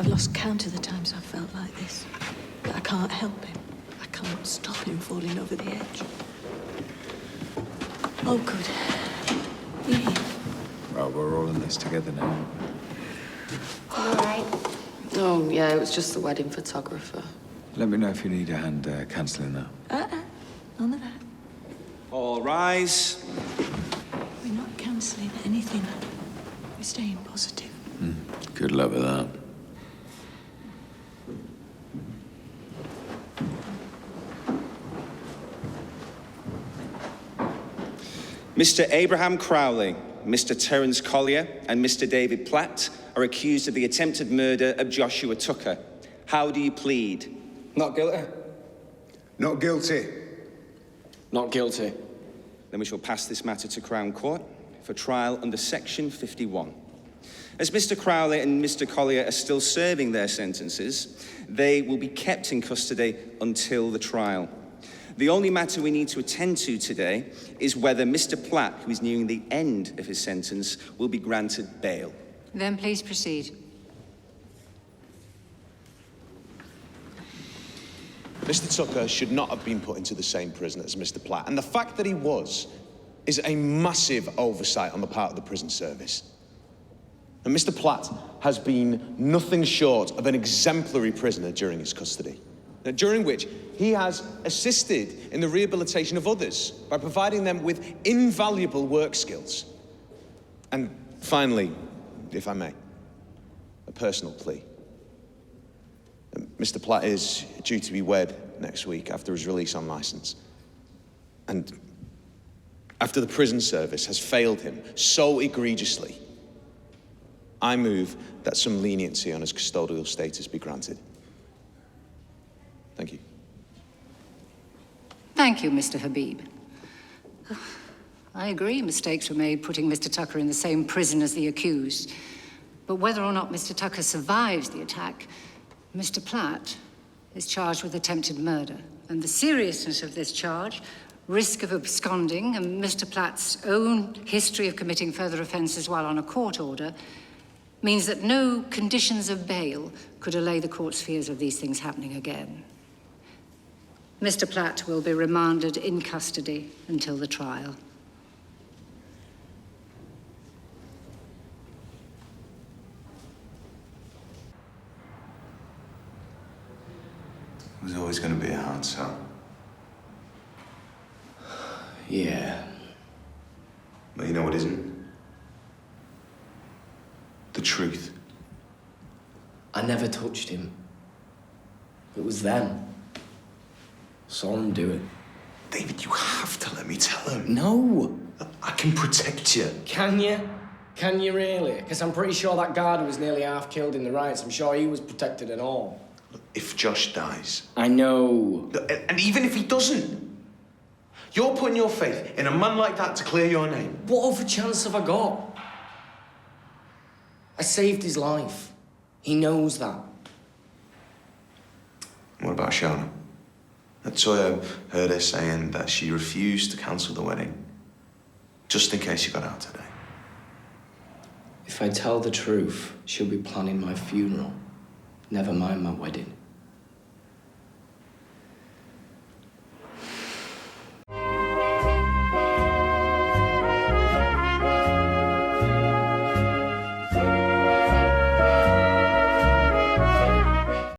I've lost count of the times I've felt like this. But I can't help him. I can't stop him falling over the edge. Oh, good. Yeah. Well, we're all in this together now. All right. Oh, yeah, it was just the wedding photographer. Let me know if you need a hand cancelling that. None of that. All rise. We're not cancelling anything. We're staying positive. Good luck with that. Mr. Abraham Crowley, Mr. Terence Collier, and Mr. David Platt are accused of the attempted murder of Joshua Tucker. How do you plead? Not guilty. Not guilty. Not guilty. Then we shall pass this matter to Crown Court for trial under Section 51. As Mr. Crowley and Mr. Collier are still serving their sentences, they will be kept in custody until the trial. The only matter we need to attend to today is whether Mr. Platt, who is nearing the end of his sentence, will be granted bail. Then please proceed. Mr. Tucker should not have been put into the same prison as Mr. Platt, and the fact that he was is a massive oversight on the part of the prison service. And Mr. Platt has been nothing short of an exemplary prisoner during his custody, during which he has assisted in the rehabilitation of others by providing them with invaluable work skills. And finally, if I may, a personal plea. Mr. Platt is due to be wed next week after his release on licence. And after the prison service has failed him so egregiously, I move that some leniency on his custodial status be granted. Thank you. Thank you, Mr. Habib. I agree mistakes were made putting Mr. Tucker in the same prison as the accused. But whether or not Mr. Tucker survives the attack, Mr. Platt is charged with attempted murder. And the seriousness of this charge, risk of absconding, and Mr. Platt's own history of committing further offences while on a court order means that no conditions of bail could allay the court's fears of these things happening again. Mr. Platt will be remanded in custody until the trial. It was always going to be a hard sell. Yeah. But you know what isn't? The truth. I never touched him. It was them. Saw him do it. David, you have to let me tell him. No! I can protect you. Can you? Can you really? Because I'm pretty sure that guard was nearly half killed in the riots. I'm sure he was protected and all. Look, if Josh dies... I know. And even if he doesn't, you're putting your faith in a man like that to clear your name. What other chance have I got? I saved his life. He knows that. What about Shona? Toya heard her saying that she refused to cancel the wedding, just in case you got out today. If I tell the truth, she'll be planning my funeral. Never mind my wedding.